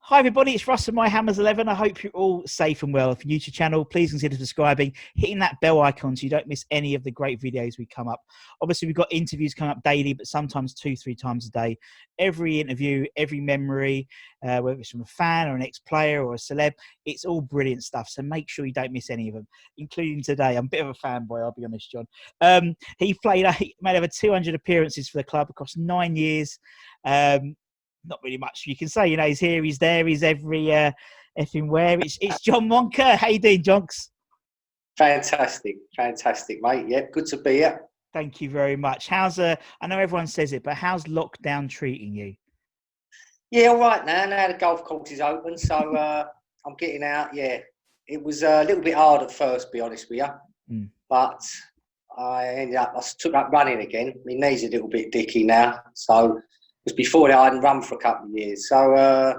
Hi everybody, it's Russ and My Hammers 11. I hope you're all safe and well. If you're new to the channel, please consider subscribing, hitting that bell icon so you don't miss any of the great videos we come up. Obviously, we've got interviews coming up daily, but sometimes 2-3 times a day. Every interview, every memory, whether it's from a fan or an ex-player or a celeb, it's all brilliant stuff. So make sure you don't miss any of them, including today. I'm a bit of a fanboy, I'll be honest, John. He made over 200 appearances for the club across 9 years. Not really much you can say, he's here, he's there, he's everywhere. It's John Moncur. How you doing, Jonks? Fantastic, mate. Yeah, good to be here. Thank you very much. I know everyone says it, but how's lockdown treating you? Yeah, all right now the golf course is open, so I'm getting out. Yeah, it was a little bit hard at first, to be honest with you, but I took up running again. My knee's a little bit dicky now, so because before that I hadn't run for a couple of years, so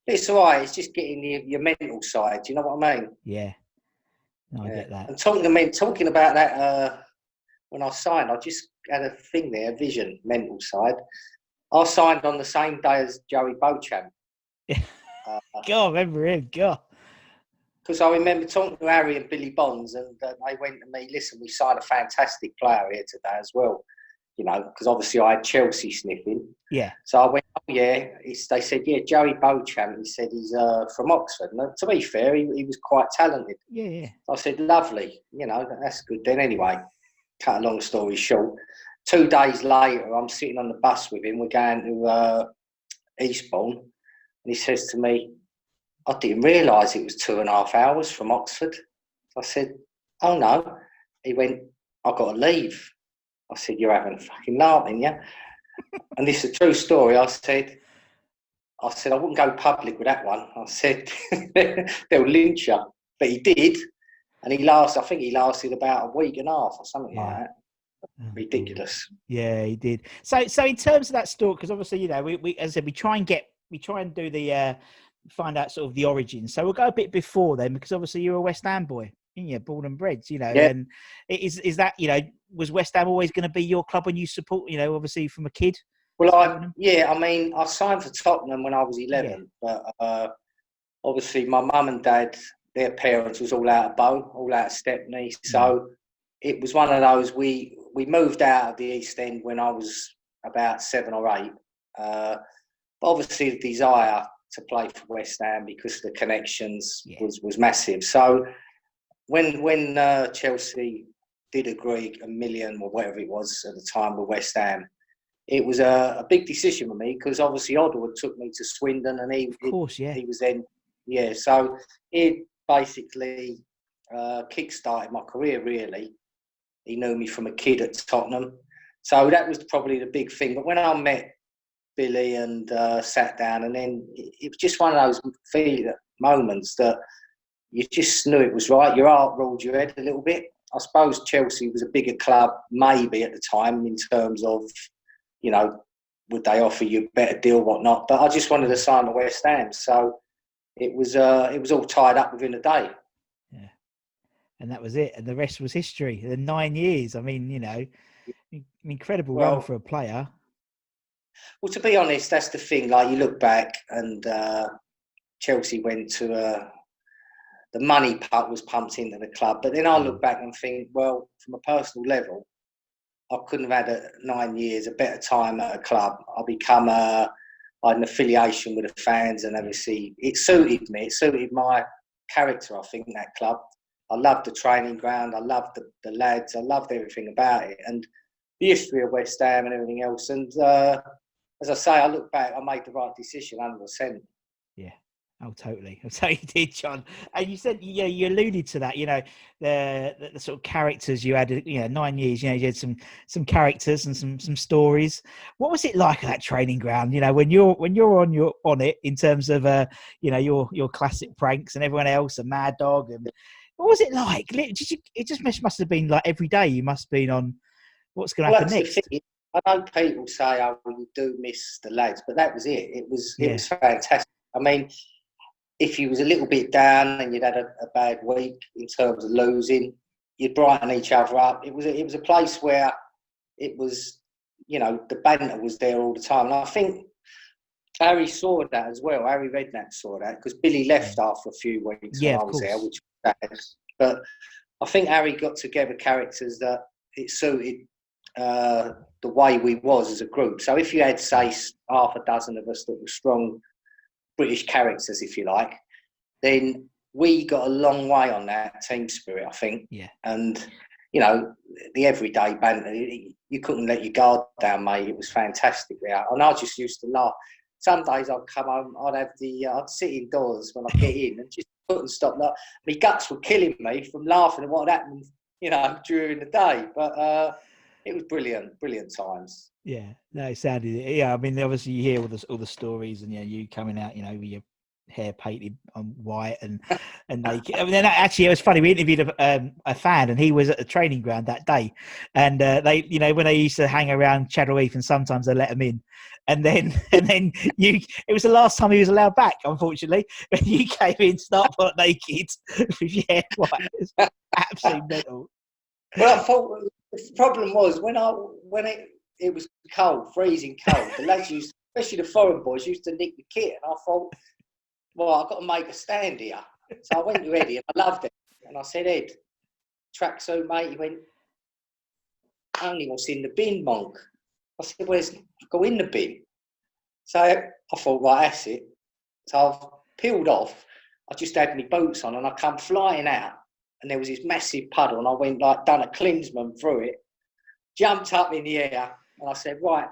it's all right. It's just getting your mental side. Do you know what I mean? Yeah, no, I get that. And talking about that, when I signed, I just had a thing there, vision, mental side. I signed on the same day as Joey Beauchamp. Yeah. God, I remember him. God. Because I remember talking to Harry and Billy Bonds, and they went to me, listen, we signed a fantastic player here today as well. Because obviously I had Chelsea sniffing. Yeah. So I went, oh yeah. They said, yeah, Joey Beauchamp. He said he's from Oxford. And to be fair, he was quite talented. Yeah. I said, lovely. That's good then. Anyway, cut a long story short. 2 days later, I'm sitting on the bus with him. We're going to Eastbourne. And he says to me, I didn't realise it was 2.5 hours from Oxford. I said, oh no. He went, I've got to leave. I said, you're having a fucking laugh, ain't you? And this is a true story. I said, I wouldn't go public with that one. I said, they'll lynch you. But he did. And I think he lasted about a week and a half or something like that. Ridiculous. Yeah, he did. So in terms of that story, because obviously, we as I said, we try and do the find out sort of the origins. So we'll go a bit before then, because obviously you're a West Ham boy, born and bred, Yeah. And is that, was West Ham always going to be your club when you support, obviously from a kid? Well, I signed for Tottenham when I was 11, but obviously my mum and dad, their parents was all out of Bow, all out of Stepney, so it was one of those. We moved out of the East End when I was about 7 or 8. But obviously the desire to play for West Ham because the connections was massive. So when Chelsea did agree $1 million or whatever it was at the time with West Ham, it was a big decision for me because obviously Oddwood took me to Swindon and he was then, so it basically kick-started my career really. He knew me from a kid at Tottenham. So that was probably the big thing. But when I met Billy and sat down, and then it was just one of those moments that you just knew it was right. Your heart rolled your head a little bit. I suppose Chelsea was a bigger club maybe at the time in terms of, would they offer you a better deal, whatnot. But I just wanted to sign the West Ham. So it was all tied up within a day. And that was it. And the rest was history. The 9 years. I mean, incredible run for a player. Well, to be honest, that's the thing. Like, you look back and Chelsea went to the money was pumped into the club. But then I look back and think, well, from a personal level, I couldn't have had 9 years, a better time at a club. I had an affiliation with the fans, and obviously it suited me. It suited my character, I think, that club. I loved the training ground. I loved the lads. I loved everything about it. And the history of West Ham and everything else. And as I say, I look back, I made the right decision 100%. Yeah. Oh, totally. So you did, John. And you said, you alluded to that, the sort of characters you had, 9 years, you had some characters and some stories. What was it like at that training ground? When you're on it in terms of, your classic pranks and everyone else, a mad dog. And what was it like? It just must have been like every day you must have been on what's going to happen next. I know people say, oh, well, you do miss the lads, but that was it. It was fantastic. I mean, if you was a little bit down and you'd had a bad week in terms of losing, you'd brighten each other up. It was a place where it was, the banter was there all the time. And I think Harry saw that as well. Harry Redknapp saw that because Billy left after a few weeks when Yeah, I of was there, course. which was sad. But I think Harry got together characters that it suited the way we was as a group. So if you had, say, half a dozen of us that were strong British characters, if you like, then we got a long way on that team spirit, I think. Yeah. And, you know, the everyday banter, you couldn't let your guard down, mate. It was fantastic there. And I just used to laugh. Some days I'd come home, I'd sit indoors when I get in and just couldn't stop. Like, my guts were killing me from laughing at what happened, you know, during the day. But it was brilliant times. Yeah, no, it sounded. Yeah, I mean, obviously you hear all the stories, and you coming out, with your hair painted on white and naked. I mean, then actually, it was funny. We interviewed a fan, and he was at the training ground that day, and they, when they used to hang around Chadwell Heath, and sometimes they let him in, and then it was the last time he was allowed back, unfortunately. When you came in, start butt naked with your hair white, it was absolutely mental. Well, I thought the problem was when it was cold, freezing cold. The lads used, especially the foreign boys, used to nick the kit, and I thought, well, I've got to make a stand here. So I went to Eddie, and I loved it, and I said, Ed, tracksuit, mate. He went, only what's in the bin, Monk. I said, where's go in the bin? So I thought, right, that's it. So I've peeled off. I just had my boots on, and I come flying out. And there was this massive puddle, and I went done a Klinsmann through it, jumped up in the air, and I said, right,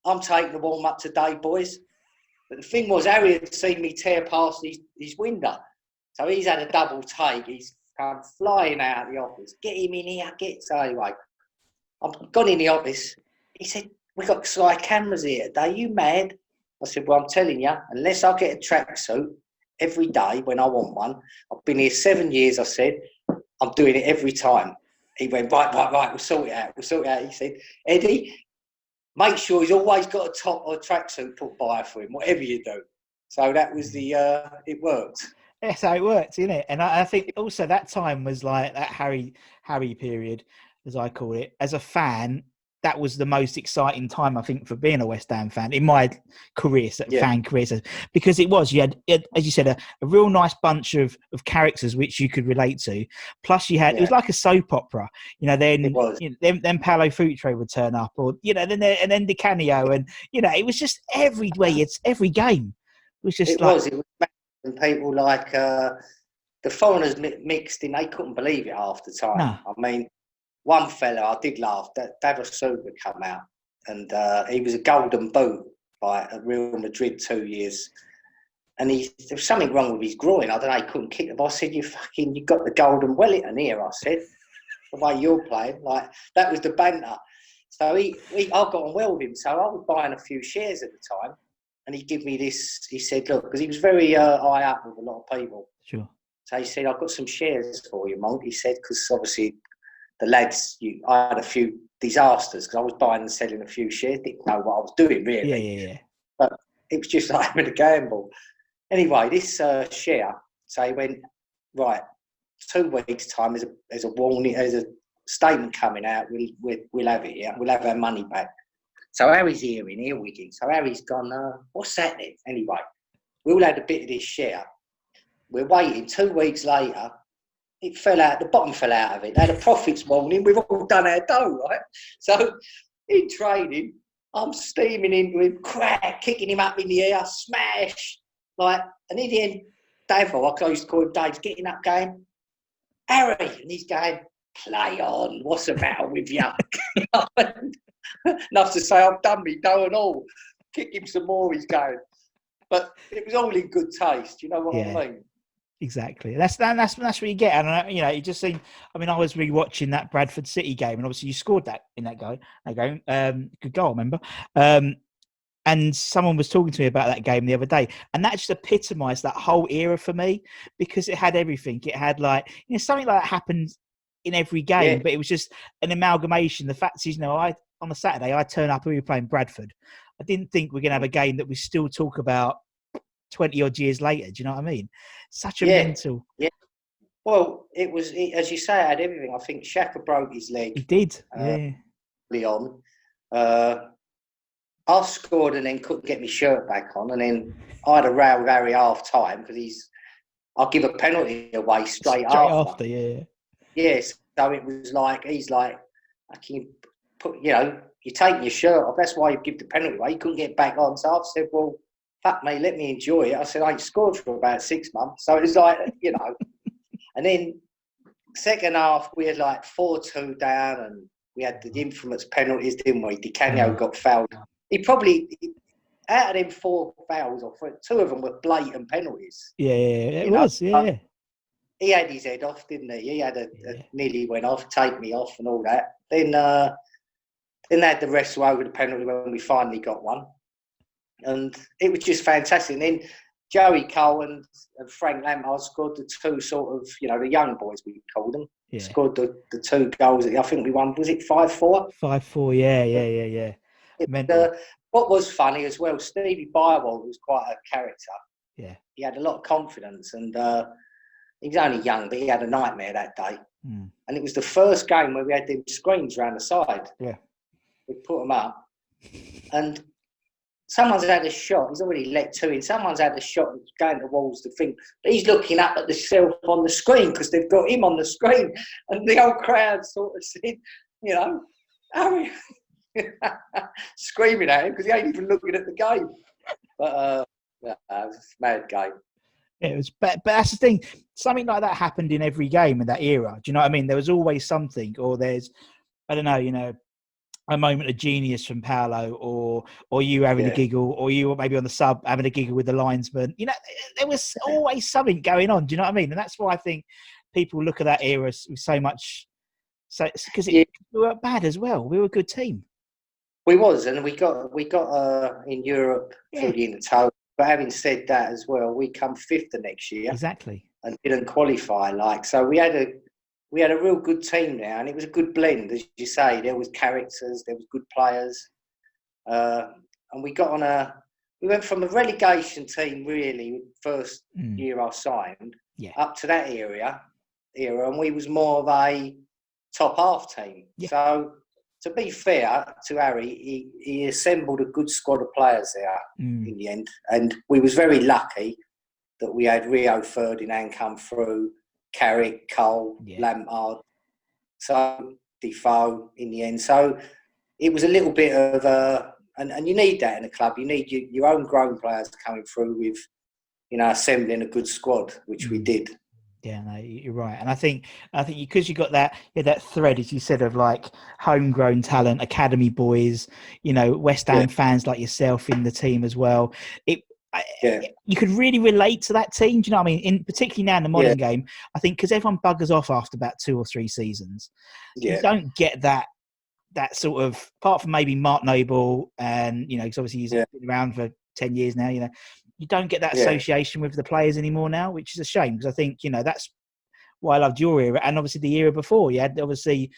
I'm taking the warm up today, boys. But the thing was, Harry had seen me tear past his window. So he's had a double take. He's come flying out of the office. Get him in here, So anyway, I've gone in the office. He said, we've got Sky cameras here today. You mad? I said, well, I'm telling you, unless I get a tracksuit every day when I want one, I've been here 7 years, I said, I'm doing it every time. He went, right, we'll sort it out. He said, Eddie, make sure he's always got a top or a tracksuit put by for him, whatever you do. So that was it worked. That's how it works, isn't it? And I think also that time was like that Harry period, as I call it. As a fan, that was the most exciting time, I think, for being a West Ham fan in my career, fan career. Because you had, as you said, a real nice bunch of characters which you could relate to. Plus, you had it was like a soap opera. Then then Paolo Futre would turn up, or then Di Canio, and it was just everywhere. It's every game. It was just it was. And people like the foreigners mixed in, they couldn't believe it half the time. No. I mean, one fella, I did laugh, that David Suga come out, and he was a golden boot by Real Madrid 2 years. And there was something wrong with his groin. I don't know, he couldn't kick the ball. I said, you got the golden Wellington here, I said, the way you're playing. Like, that was the banter. So I got on well with him. So I was buying a few shares at the time. And he gave me this, he said, look, because he was very high up with a lot of people. Sure. So he said, I've got some shares for you, Monk. He said, because obviously the lads, I had a few disasters because I was buying and selling a few shares, didn't know what I was doing really. Yeah. But it was just like having a gamble. Anyway, this share, so he went, right, 2 weeks' time, there's a warning, there's a statement coming out, we'll have it, we'll have our money back. So Harry's hearing, earwigging. So Harry's gone, what's that then? Anyway, we all had a bit of this share. We're waiting. 2 weeks later, it fell out, the bottom fell out of it. They had a profits warning. We've all done our dough, right? So in trading, I'm steaming into him, crack, kicking him up in the air, smash. And in the end, Dave, I used to call him Dave's getting up going, Harry, and he's going, play on, what's the matter with you? Enough to say I've done me dough and all. Kick him some more, he's going. But it was all in good taste, you know what I mean? Exactly. That's what you get. And it just seemed. I mean, I was rewatching that Bradford City game, and obviously you scored that in that game. Good goal, remember? And someone was talking to me about that game the other day, and that just epitomised that whole era for me because it had everything. It had something like that happened in every game, but it was just an amalgamation. The fact is, on a Saturday, I turn up and we were playing Bradford. I didn't think we're going to have a game that we still talk about 20 odd years later. Do you know what I mean? Such a mental. Yeah. Well, as you say, it had everything. I think Xhaka broke his leg. He did. Early on. I scored and then couldn't get my shirt back on, and then I had a row with Harry half time because I'll give a penalty away straight after. Yeah. Yes, so it was like he's like, I can put, you're taking your shirt off. That's why you give the penalty away. You couldn't get back on. So I said, well, fuck me, let me enjoy it. I said I ain't scored for about 6 months, so it was like, and then second half we had like 4-2 down, and we had the infamous penalties, didn't we? Di Canio got fouled. He probably, out of them 4 fouls, or 2 of them were blatant penalties. Yeah, it was. Yeah. He had his head off, didn't he? He had a nearly went off, take me off, and all that. Then they had the wrestle over the penalty when we finally got one, and it was just fantastic. And then Joey Cole and Frank Lampard scored the 2 sort of, the young boys, we called them. Yeah. Scored the 2 goals. I think we won. Was it 5-4? 5-4. Yeah. What was funny as well, Stevie Bywald was quite a character. Yeah. He had a lot of confidence, and he was only young, but he had a nightmare that day. And it was the first game where we had them screens around the side. Yeah. We put them up, and someone's had a shot. He's already let 2 in. Someone's had a shot and going towards the thing. But he's looking up at the self on the screen because they've got him on the screen. And the whole crowd sort of said, Harry, screaming at him because he ain't even looking at the game. But it was a mad game. It was, but that's the thing. Something like that happened in every game in that era. Do you know what I mean? There was always something, or there's, I don't know, a moment of genius from Paolo, or you having a giggle, or you maybe on the sub having a giggle with the linesman. There was always something going on. Do you know what I mean? And that's why I think people look at that era with so much. So because we were bad as well. We were a good team. We was, and we got in Europe through the intertotal. But having said that as well, we come 5th the next year. Exactly. And didn't qualify. So we had a real good team now, and it was a good blend, as you say. There was characters, there was good players, and we got on we went from a relegation team really first year I signed up to that era, and we was more of a top half team. Yeah. So to be fair to Harry, he assembled a good squad of players there in the end, and we was very lucky that we had Rio Ferdinand come through, Carrick, Cole, Lampard, so Defoe in the end. So it was a little bit of and you need that in a club. You need your own grown players coming through with, assembling a good squad, which we did. Yeah, no, you're right, and I think because you got that thread, as you said, of like homegrown talent, academy boys, West Ham fans like yourself in the team as well. You could really relate to that team. Do you know what I mean? Particularly now in the modern game, I think because everyone buggers off after about 2 or 3 seasons, you don't get that sort of, apart from maybe Mark Noble, and because obviously he's been around for 10 years now. You don't get that association with the players anymore now, which is a shame, because I think that's why I loved your era, and obviously the era before. You had obviously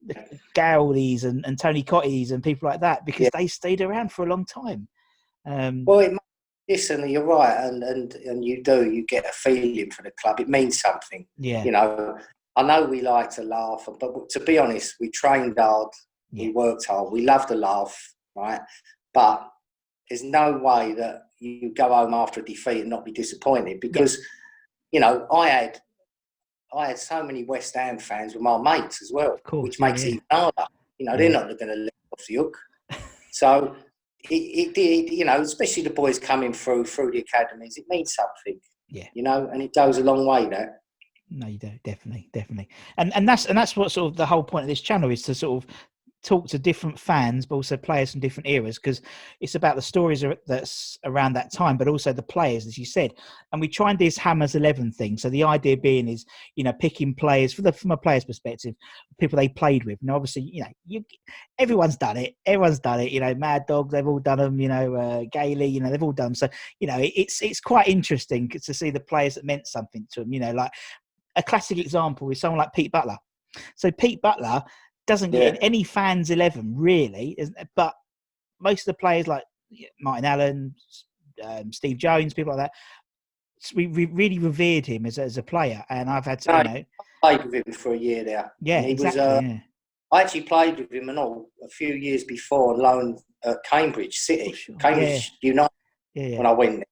the Gowdies and Tony Cotties and people like that, because they stayed around for a long time. Listen, you're right, and you get a feeling for the club. It means something. Yeah. I know we like to laugh, but to be honest, we trained hard, we worked hard, we loved to laugh, right? But there's no way that you go home after a defeat and not be disappointed, because, I had so many West Ham fans with my mates as well, which makes it even harder. They're not going to let off the hook. So it did, especially the boys coming through the academies, it means something. Yeah. And it goes a long way, that. No, you don't. Definitely. And that's what sort of the whole point of this channel is, to sort of talk to different fans, but also players from different eras, because it's about the stories that's around that time, but also the players, as you said. And we try and do this Hammers 11 thing. So the idea being is, picking players from a player's perspective, people they played with. Now, obviously, everyone's done it. Mad Dogs, they've all done them. Gailey, they've all done them. So it's quite interesting to see the players that meant something to them. Like a classic example is someone like Pete Butler. So Pete Butler doesn't get any fans 11 really, but most of the players like Martin Allen, Steve Jones, people like that, we really revered him as a player. And I've had to, I played with him for a year there. Yeah, exactly. I actually played with him and all a few years before on loan at Cambridge City, Sure. Cambridge United, when I went there.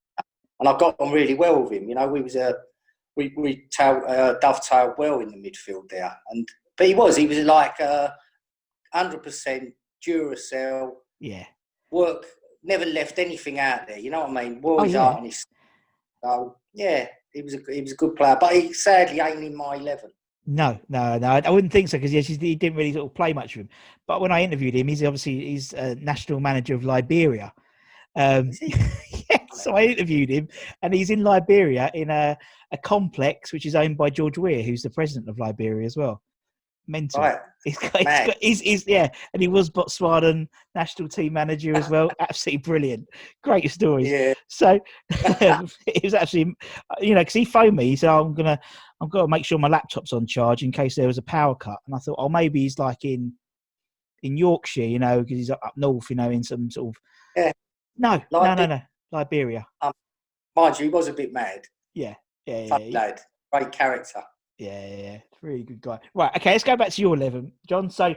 And I got on really well with him. You know, we dovetailed well in the midfield there. But he was like 100% Duracell. Yeah. Work, never left anything out there. You know what I mean? Wore his heart on his. So yeah, he was a good player, but he sadly ain't in my 11. No, I wouldn't think so, because he didn't really sort of play much with him. But when I interviewed him, he's national manager of Liberia. Yeah, so I interviewed him, and he's in Liberia in a complex which is owned by George Weah, who's the president of Liberia as well. Mental. Right. He's and he was Botswana national team manager as well. Absolutely brilliant, great stories. Yeah. So it was actually, because he phoned me. He said, "I've got to make sure my laptop's on charge in case there was a power cut." And I thought, "Oh, maybe he's like in Yorkshire, because he's up north, in some sort of." Yeah. No. Liberia. Mind you, he was a bit mad. Yeah. Lad, great character. Yeah, really good guy. Right, okay, let's go back to your 11, John. So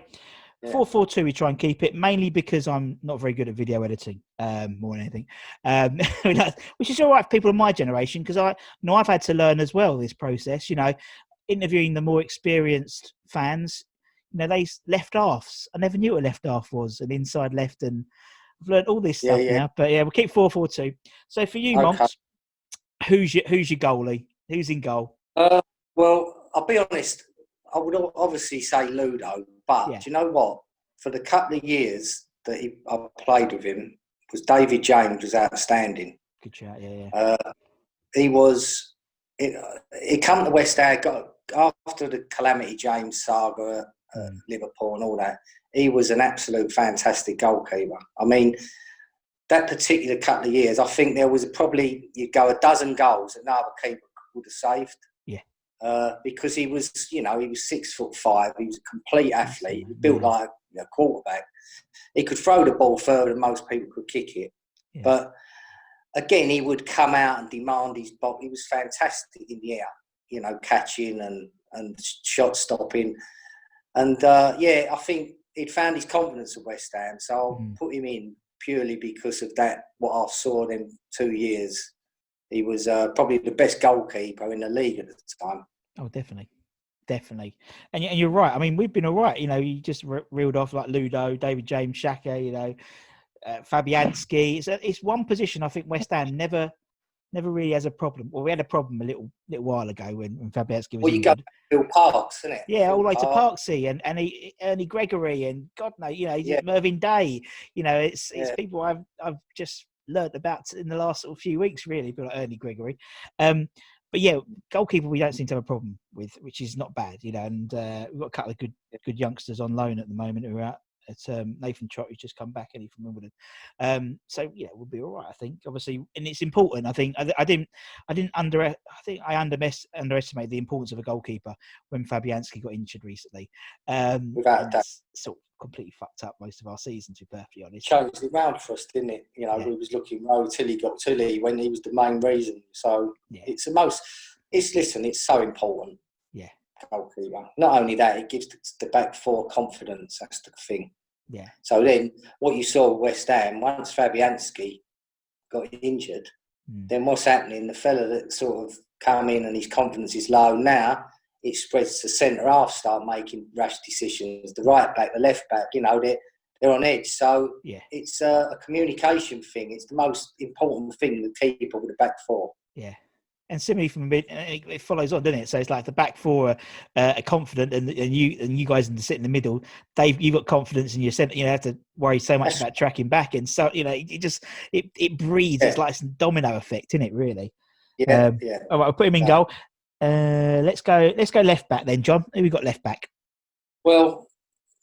4-4-2, we try and keep it, mainly because I'm not very good at video editing, more than anything, which is all right for people of my generation, because I've had to learn as well this process, interviewing the more experienced fans, they left halves. I never knew what a left half was, an inside left, and I've learned all this stuff now. But we'll keep 4-4-2. So for you, Monks, who's your goalie? Who's in goal? Well, I'll be honest. I would obviously say Ludo, but do you know what? For the couple of years that I played with him, was David James was outstanding. Good chat, yeah. He was. He come to West Ham after the Calamity James saga at Liverpool and all that. He was an absolute fantastic goalkeeper. I mean, that particular couple of years, I think there was probably, you'd go a dozen goals that no other keeper would have saved. Yeah. Because he was 6'5". He was a complete athlete. He was built like a quarterback. He could throw the ball further than most people could kick it. Yeah. But again, he would come out and demand his box. He was fantastic in the air, catching and shot stopping. And I think he'd found his confidence at West Ham. So I'll put him in purely because of that, what I saw them 2 years. He was probably the best goalkeeper in the league at the time. Oh, definitely. And you're right. I mean, we've been all right. You just reeled off like Ludo, David James, Xhaka, Fabianski. It's one position I think West Ham never really has a problem. Well, we had a problem a little while ago when Fabianski was injured. You go to Bill Parks, isn't it? Yeah, all the way to Parksy and Ernie Gregory and God knows, Mervyn Day. It's people I've just learnt about in the last few weeks, really, people like Ernie Gregory. But yeah, goalkeeper we don't seem to have a problem with, which is not bad, and we've got a couple of good youngsters on loan at the moment who are out. It's Nathan Trott, who's just come back, and from Wimbledon. So we'll be all right, I think. Obviously, and it's important. I think I underestimated the importance of a goalkeeper when Fabianski got injured recently. Without that, sort of completely fucked up most of our season, to be perfectly honest. Changed it round for us, didn't it? We was looking low till he got Tilly when he was the main reason. So it's so important. Yeah. Goalkeeper. Not only that, it gives the back four confidence. That's the thing. Yeah. So then, what you saw at West Ham, once Fabianski got injured, then what's happening? The fella that sort of come in and his confidence is low now, it spreads to centre half, start making rash decisions. The right back, the left back, they're on edge. So it's a communication thing. It's the most important thing the keeper with the back four. Yeah. And similarly from mid, it follows on, doesn't it? So it's like the back four are confident, and you guys sit in the middle. Dave, you've got confidence in your centre. You don't have to worry so much about tracking back, and so it breeds. It's like some domino effect, isn't it? Really. Yeah. All right, I'll put him in goal. Let's go left back then, John. Who we got left back? Well,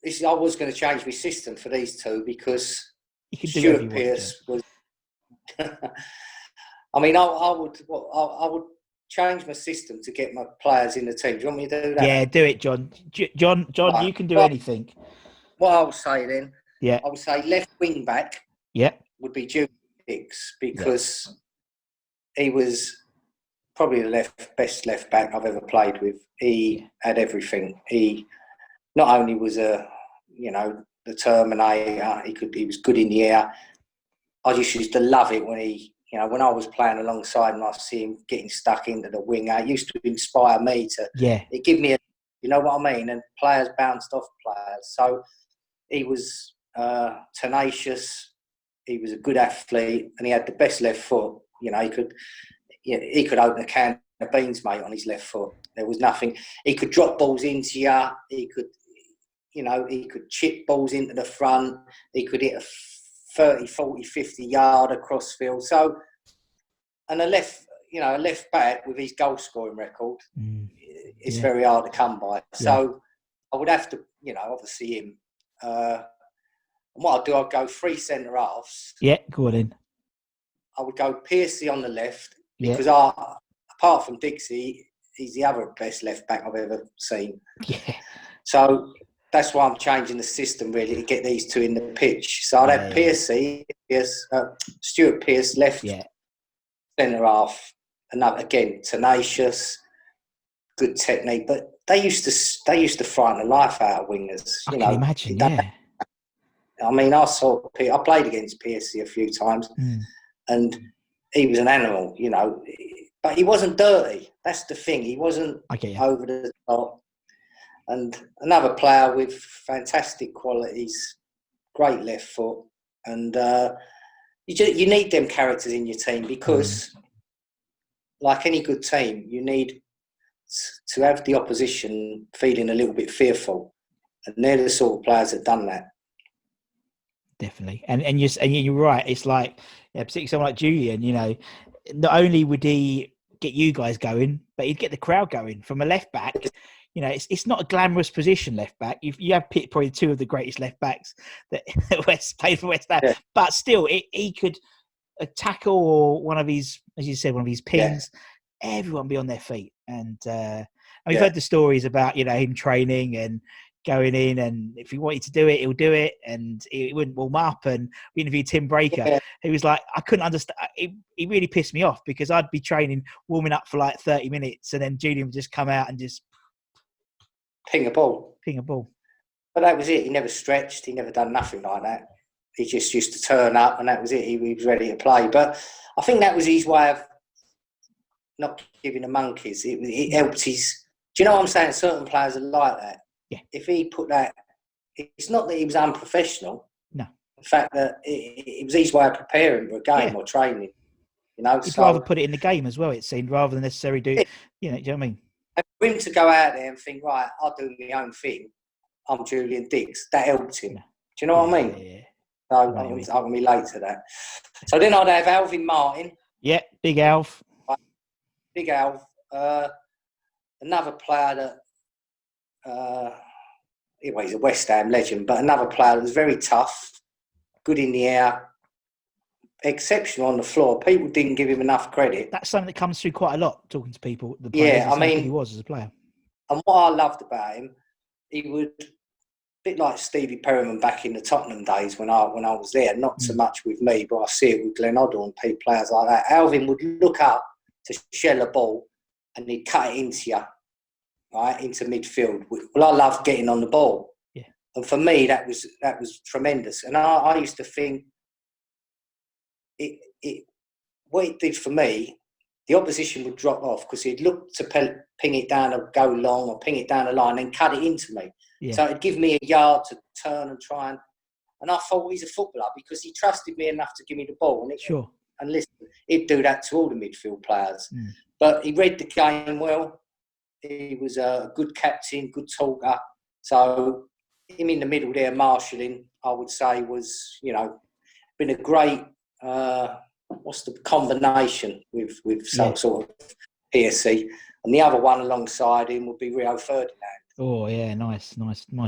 I was going to change my system for these two because you can do Stuart Pearce was. I mean, I would change my system to get my players in the team. Do you want me to do that? Yeah, do it, John. John, right. You can do anything. What I'll say then, I would say left wing back. Yeah, would be Jude Hicks because he was probably the best left back I've ever played with. He had everything. He not only was a the Terminator. He was good in the air. I just used to love it when when I was playing alongside and I see him getting stuck into the winger. It used to inspire me to. Yeah. It gave me you know what I mean? And players bounced off players. So he was tenacious. He was a good athlete, and he had the best left foot. He could open a can of beans, mate, on his left foot. There was nothing. He could drop balls into you. He could chip balls into the front. He could hit a 30, 40, 50 yard across field. So, and a left back with his goal scoring record, it's very hard to come by. So I would have to, obviously him. And what I'd do, I'd go 3 centre halves. Yeah, go on in. I would go Piercy on the left because apart from Dixie, he's the other best left back I've ever seen. Yeah. So that's why I'm changing the system really to get these two in the pitch. So I'd have Piercy, Stuart Pearce left centre half. Another again tenacious, good technique, but they used to frighten the life out of wingers. I can imagine. Yeah. I mean, I played against Piercy a few times, and he was an animal, but he wasn't dirty. That's the thing. He wasn't over the top. And another player with fantastic qualities, great left foot, and you need them characters in your team because, like any good team, you need to have the opposition feeling a little bit fearful, and they're the sort of players that done that. Definitely, and you're right. It's like, particularly someone like Julian. Not only would he get you guys going, but he'd get the crowd going from a left back. It's not a glamorous position, left back. You have picked probably 2 of the greatest left backs that West played for West Ham, but still, he could tackle or one of his, as you said, one of his pings. Everyone be on their feet, and we've heard the stories about him training and going in, and if he wanted to do it, he'll do it, and he wouldn't warm up. And we interviewed Tim Breaker, who was like, I couldn't understand. He really pissed me off because I'd be training, warming up for like 30 minutes, and then Julian would just come out and just ping a ball. But that was it. He never stretched. He never done nothing like that. He just used to turn up, and that was it. He was ready to play. But I think that was his way of not giving the monkeys. It helped his. Do you know what I'm saying? Certain players are like that. Yeah. If he put that, it's not that he was unprofessional. No. The fact that it was his way of preparing for a game or training. He'd rather put it in the game as well, it seemed, rather than necessarily do. Do you know what I mean? And for him to go out there and think, right, I'll do my own thing. I'm Julian Dix. That helped him. Do you know what I mean? Yeah. So I'm going to relate to that. So then I'd have Alvin Martin. Yeah, Big Alf. Big Alf. Another player that, he's a West Ham legend, but another player that was very tough, good in the air, exceptional on the floor. People didn't give him enough credit. That's something that comes through quite a lot, talking to people. The players, I mean, he was as a player. And what I loved about him, he would, a bit like Stevie Perryman back in the Tottenham days when I was there, not so much with me, but I see it with Glenn Hoddle and players like that. Alvin would look up to shell a ball and he'd cut it into you, right, into midfield. Well, I loved getting on the ball. Yeah. And for me, that was tremendous. And I used to think, what it did for me, the opposition would drop off because he'd look to ping it down or go long or ping it down the line and cut it into me. Yeah. So it'd give me a yard to turn and try and I thought, well, he's a footballer because he trusted me enough to give me the ball. And listen, he'd do that to all the midfield players. But he read the game well. He was a good captain, good talker. So him in the middle there, marshalling, I would say was, been a great, what's the combination with some sort of PSC. And the other one alongside him would be Rio Ferdinand. Oh, yeah, nice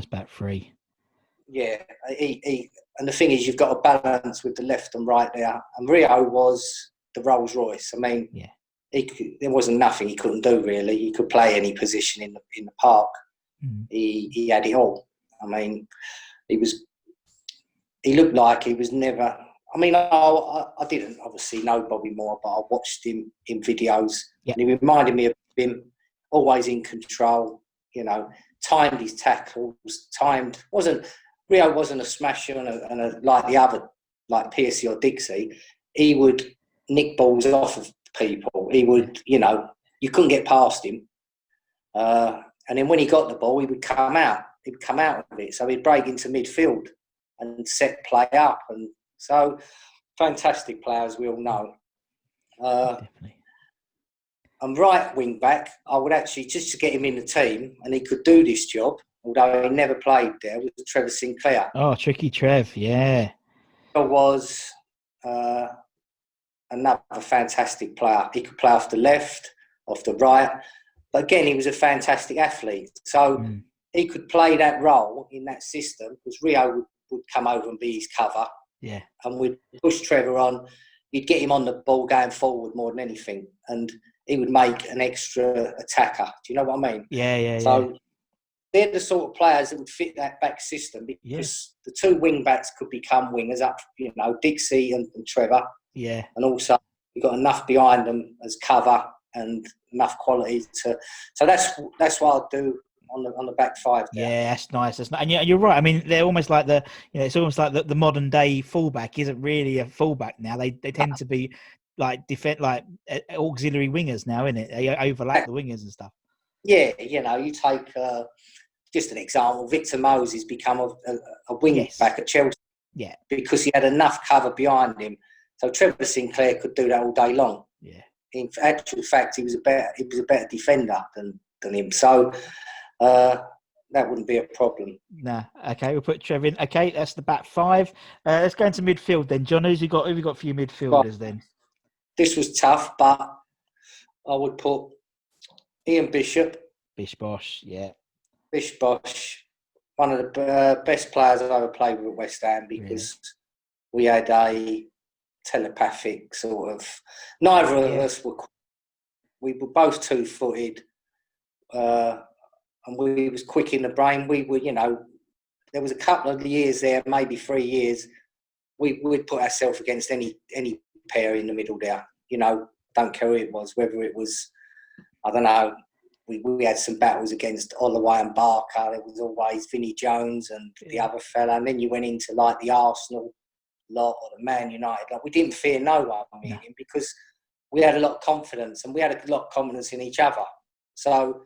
back three. Yeah, and the thing is, you've got a balance with the left and right there. And Rio was the Rolls Royce. I mean, there wasn't nothing he couldn't do, really. He could play any position in the park. He had it all. I mean, he looked like he was never... I mean, I didn't obviously know Bobby Moore, but I watched him in videos. And he reminded me of him, always in control, timed his tackles, wasn't Rio wasn't a smasher like the other, like Piercy or Dixie. He would nick balls off of people. He would, you know, you couldn't get past him. And then when he got the ball, he would come out. He'd come out with it. So he'd break into midfield and set play up. And so, fantastic players, we all know. Definitely. And right wing back, I would actually, just to get him in the team, and he could do this job, although he never played there, was Trevor Sinclair. Oh, tricky Trev, yeah. Was another fantastic player. He could play off the left, off the right. But again, he was a fantastic athlete. So he could play that role in that system because Rio would come over and be his cover. Yeah. And we'd push Trevor on. You'd get him on the ball going forward more than anything. And he would make an extra attacker. Do you know what I mean? Yeah. So they're the sort of players that would fit that back system because the two wing backs could become wingers up, you know, Dixie and Trevor. Yeah. And also you've got enough behind them as cover and enough quality to. So that's what I'll do on the back five there. Yeah, that's nice. That's nice. And you're right. I mean, they're almost like it's almost like the modern day fullback isn't really a fullback now. They tend to be like auxiliary wingers now, isn't it? They overlap the wingers and stuff. Yeah, you know, you take just an example. Victor Moses become a wing back at Chelsea. Yeah, because he had enough cover behind him. So Trevor Sinclair could do that all day long. Yeah. In actual fact, he was a better defender than him. So that wouldn't be a problem. Nah. Okay, we'll put Trevor in. Okay, that's the back five. Let's go into midfield then. John, who've you got a few midfielders then? This was tough, but I would put Ian Bishop. Bish Bosh, yeah. Bish Bosh, one of the best players I've ever played with at West Ham because we had a telepathic sort of. Neither of us were. We were both 2-footed, and we was quick in the brain. We were, you know, there was a couple of years there, maybe 3 years. We'd put ourselves against any pair in the middle there. You know, don't care who it was, whether it was, I don't know. We had some battles against Holloway and Barker. There was always Vinnie Jones and the other fella. And then you went into like the Arsenal lot or the Man United lot. We didn't fear no one meeting because we had a lot of confidence and we had a lot of confidence in each other. So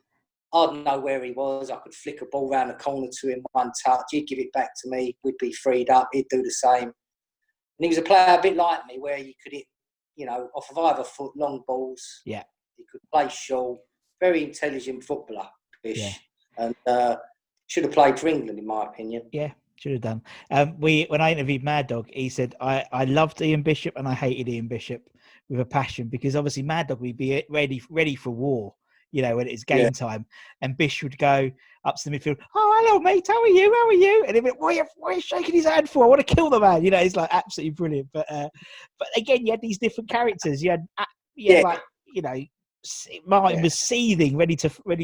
I'd know where he was. I could flick a ball round the corner to him, one touch. He'd give it back to me. We'd be freed up. He'd do the same. And he was a player a bit like me where you could hit, you know, off of either foot, long balls. Yeah. He could play short. Very intelligent footballer, Bish, and should have played for England, in my opinion. Yeah, should have done. When I interviewed Mad Dog, he said I loved Ian Bishop and I hated Ian Bishop with a passion because obviously Mad Dog would be ready for war, you know, when it's game time, and Bish would go up to the midfield. Oh, hello, mate. How are you? How are you? And he'd be, what are you shaking his hand for? I want to kill the man. You know, it's like absolutely brilliant. But again, you had these different characters. You had like, you know. Martin was seething, ready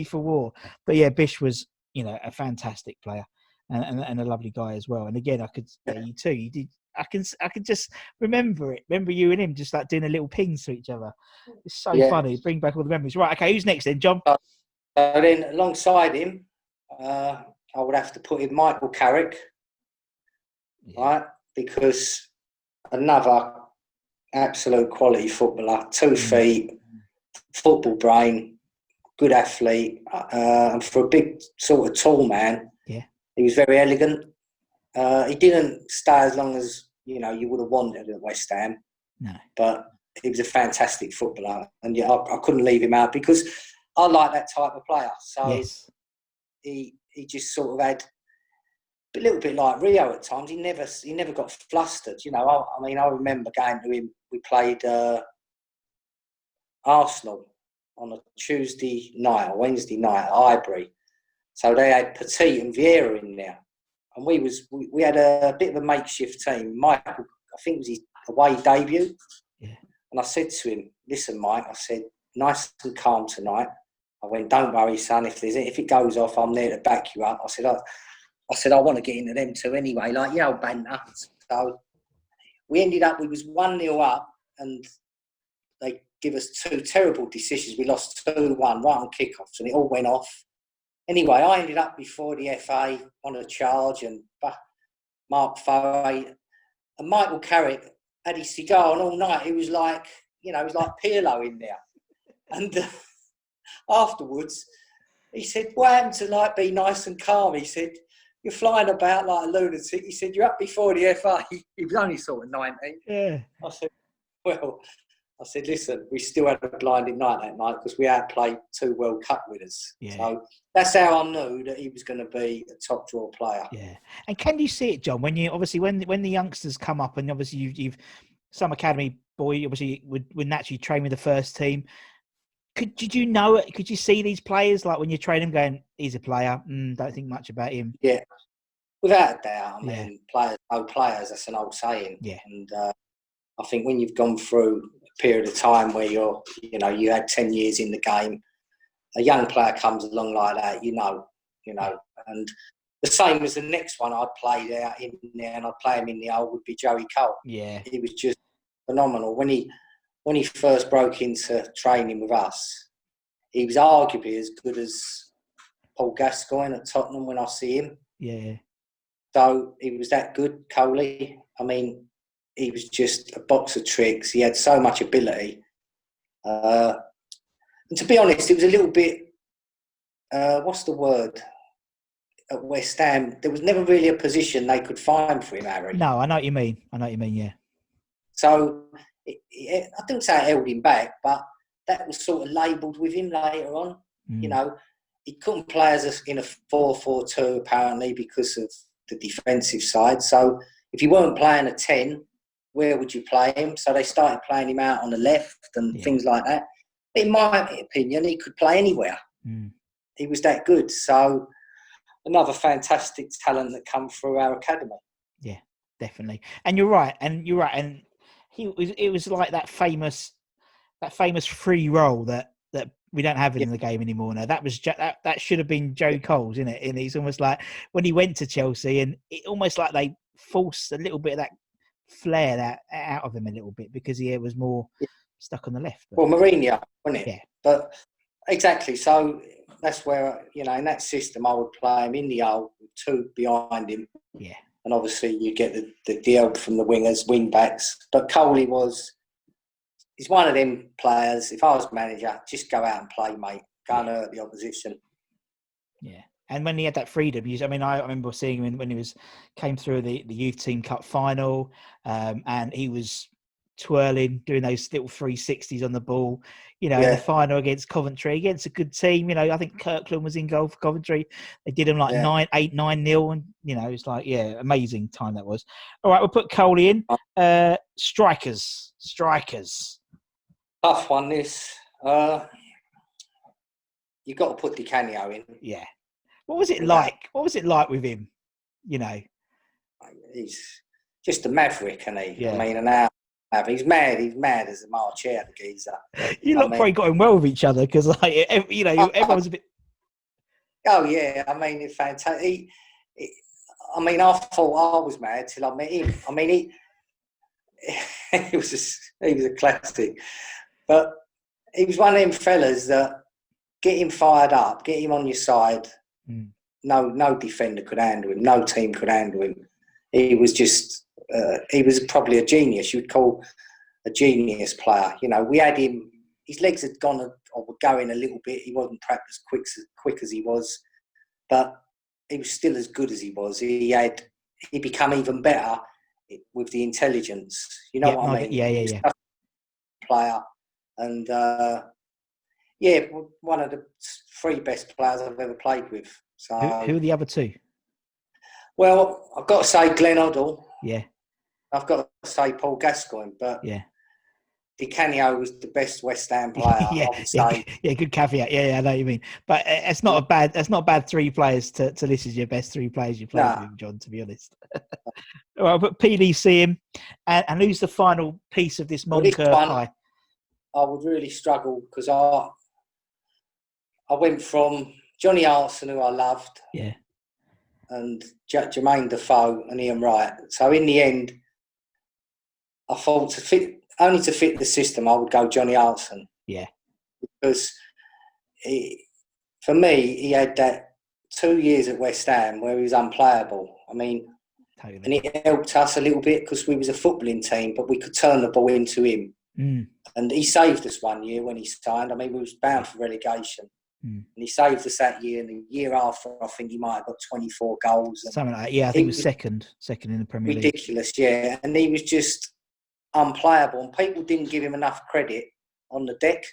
for war. But yeah, Bish was, you know, a fantastic player and a lovely guy as well. And again, I could you too. You did. I can just remember it. Remember you and him just like doing a little pings to each other. It's so funny. Bring back all the memories. Right. Okay. Who's next then, John? So then, alongside him, I would have to put in Michael Carrick, right? Because another absolute quality footballer, 2 feet. Football brain, good athlete, and for a big sort of tall man, he was very elegant. He didn't stay as long as you would have wanted at West Ham. No, but he was a fantastic footballer, and I couldn't leave him out because I like that type of player. So he just sort of had a little bit like Rio at times. He never got flustered. You know, I mean, I remember going to him. We played Arsenal on a Tuesday night or Wednesday night at Highbury. So they had Petit and Vieira in there. And we had a bit of a makeshift team. Michael, I think it was his away debut. Yeah. And I said to him, listen, Mike, I said, nice and calm tonight. I went, don't worry, son, if it goes off, I'm there to back you up. I said, I want to get into them too anyway, like, banter. So we was 1-0 up and they give us 2 terrible decisions. We lost 2-1 right on kickoffs and it all went off. Anyway, I ended up before the FA on a charge and Mark Foley, and Michael Carrick had his cigar on all night. He was like, you know, it was like Pirlo in there. And afterwards, he said, "What happened to like be nice and calm?" He said, "You're flying about like a lunatic." He said, "You're up before the FA." He was only sort of 19. Yeah. I said, "Well," I said, "Listen, we still had a blinding night that night because we outplayed 2 World Cup winners." Yeah. So that's how I knew that he was going to be a top draw player. Yeah. And can you see it, John, when you obviously when the youngsters come up, and obviously you've some academy boy obviously would naturally train with the first team. Did you know it? Could you see these players like when you train them going, "He's a player. Don't think much about him." Yeah, without a doubt. I Yeah. mean, players know players. That's an old saying. Yeah. And I think when you've gone through a period of time where you had 10 years in the game, a young player comes along like that, you know, and the same as the next one I played out in there, and I play him in the old, would be Joey Cole. Yeah. He was just phenomenal. When he first broke into training with us, he was arguably as good as Paul Gascoigne at Tottenham when I see him. Yeah. So he was that good, Coley. I mean, he was just a box of tricks. He had so much ability. And to be honest, it was a little bit, what's the word? At West Ham, there was never really a position they could find for him, Harry. No, I know what you mean. Yeah. So I don't say it held him back, but that was sort of labelled with him later on. You know, he couldn't play in a 4-4-2 apparently because of the defensive side. So if you weren't playing a 10, where would you play him? So they started playing him out on the left and things like that. In my opinion, he could play anywhere. He was that good. So another fantastic talent that come through our academy. Yeah, definitely. And you're right. And it was like that famous free roll that we don't have in the game anymore now. That was that should have been Joe Cole's, isn't it? And he's almost like when he went to Chelsea, and it almost like they forced a little bit of that flair that out of him a little bit because he was more stuck on the left. Well, Mourinho, wasn't it? Yeah. But exactly. So that's where, in that system, I would play him in the old with 2 behind him. Yeah. And obviously you get the help from the wingers, wing backs. But Coley he's one of them players. If I was manager, just go out and play, mate. Go and hurt the opposition. Yeah. And when he had that freedom, I remember seeing him when he came through the youth team cup final, and he was twirling, doing those little 360s on the ball, in the final against Coventry, against a good team. I think Kirkland was in goal for Coventry. They did him like 9-0, and it's like, amazing time that was. All right, we'll put Coley in. Strikers. Tough one, this. You've got to put Di Canio in. Yeah. What was it like? What was it like with him? He's just a maverick, isn't he? Yeah. I mean, he's mad. He's mad as a March the geezer. You lot probably got him well with each other because, everyone's a bit. Oh yeah, I mean, it's fantastic. I thought I was mad till I met him. I mean, he was a classic, but he was one of them fellas that get him fired up, get him on your side. No defender could handle him. No team could handle him. He was just. He was probably a genius. You would call a genius player. We had him. His legs had gone or were going a little bit. He wasn't perhaps as quick as he was, but he was still as good as he was. He become even better with the intelligence. You know what I mean? Yeah. Player, and one of the 3 best players I've ever played with. So who are the other 2? Well, I've got to say Glenn Hoddle. Yeah. I've got to say Paul Gascoigne, but Di Canio was the best West Ham player. I would say. Good caveat. Yeah, I know what you mean. But it's not a bad. That's not bad 3 players to list as your best 3 players you played with, John. To be honest. All right, but PDC him, and who's the final piece of this Moncur pie? I would really struggle because I went from Johnny Arson, who I loved, and Jermaine Defoe and Ian Wright. So in the end, I thought to fit the system, I would go Johnny Arson. Yeah. Because for me, he had that 2 years at West Ham where he was unplayable. I mean, Totally. And it helped us a little bit because we was a footballing team, but we could turn the ball into him. And he saved us one year when he signed. I mean, we was bound for relegation. And he saved us that year. And the year after, I think he might have got 24 goals. Something like that. Yeah, I think it was second in the Premier League. Ridiculous, yeah. And he was just unplayable. And people didn't give him enough credit on the deck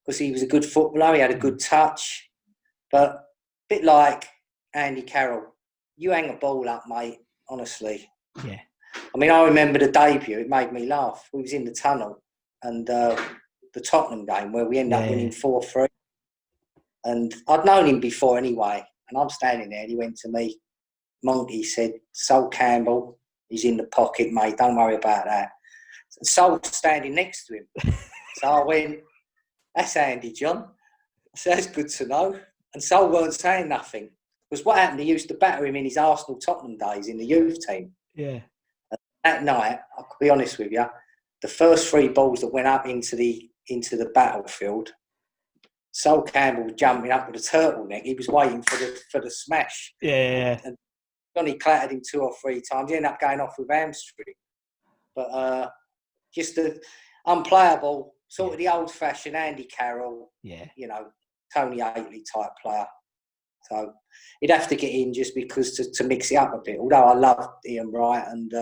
because he was a good footballer. He had a good touch. But a bit like Andy Carroll, you hang a ball up, mate, honestly. Yeah. I mean, I remember the debut. It made me laugh. We was in the tunnel and the Tottenham game where we ended up winning 4-3. And I'd known him before anyway. And I'm standing there and he went to me, Monkey said, Sol Campbell, he's in the pocket, mate. Don't worry about that. And Sol's standing next to him. So I went, that's Andy, John. I said, that's good to know. And Sol weren't saying nothing. Because what happened, he used to batter him in his Arsenal Tottenham days in the youth team. Yeah. And that night, I'll be honest with you, the first 3 balls that went up into the battlefield, Sol Campbell was jumping up with a turtleneck. He was waiting for the smash. Yeah. And Johnny clattered him 2 or 3 times. He ended up going off with hamstring. But just the unplayable, sort of the old-fashioned Andy Carroll, Tony Aitley type player. So he'd have to get in just because to mix it up a bit. Although I loved Ian Wright and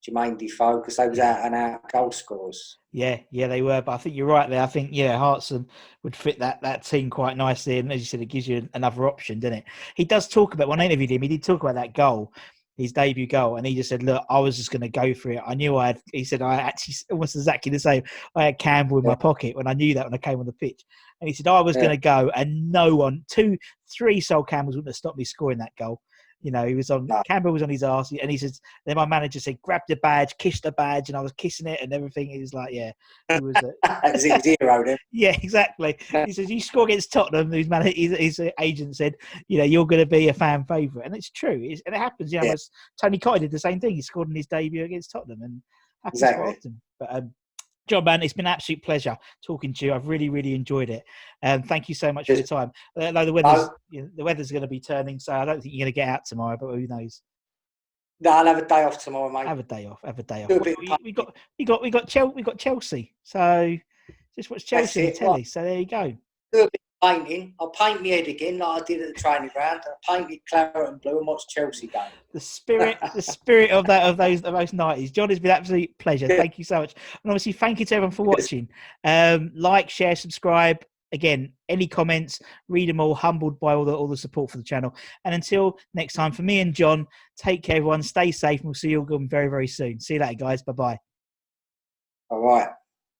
Jermaine Defoe because they was out-and-out goal scorers. Yeah, they were. But I think you're right there. I think, Hartson would fit that team quite nicely. And as you said, it gives you another option, doesn't it? He does talk about, when I interviewed him, he did talk about that goal, his debut goal. And he just said, look, I was just going to go for it. I knew he said, I actually almost exactly the same. I had Campbell in my pocket when I knew that when I came on the pitch. And he said, I was going to go and no one, 2-3 Sol Campbells wouldn't have stopped me scoring that goal. He was on, Campbell was on his arse, and he says, then my manager said, grab the badge, kiss the badge, and I was kissing it and everything. He was like, he was his hero then. Yeah, exactly. He says, you score against Tottenham, his agent said, you're going to be a fan favourite. And it's true. And it happens, as Tony Cotter did the same thing. He scored in his debut against Tottenham, and happens quite often. But John, man, it's been an absolute pleasure talking to you. I've really, really enjoyed it. Thank you so much for your time. Although the weather's going to be turning, so I don't think you're going to get out tomorrow, but who knows? No, I'll have a day off tomorrow, mate. Have a day off. We got Chelsea. So just watch Chelsea on the telly. So there you go. Do a bit of painting. I'll paint my head again like I did at the training ground. I'll paint it claret and blue and watch Chelsea game. The spirit of those 90s. John, it's been an absolute pleasure. Thank you so much. And obviously, thank you to everyone for watching. Like, share, subscribe. Again, any comments, read them all. Humbled by all the support for the channel. And until next time, for me and John, take care, everyone. Stay safe, and we'll see you all again very, very soon. See you later, guys. Bye-bye. All right.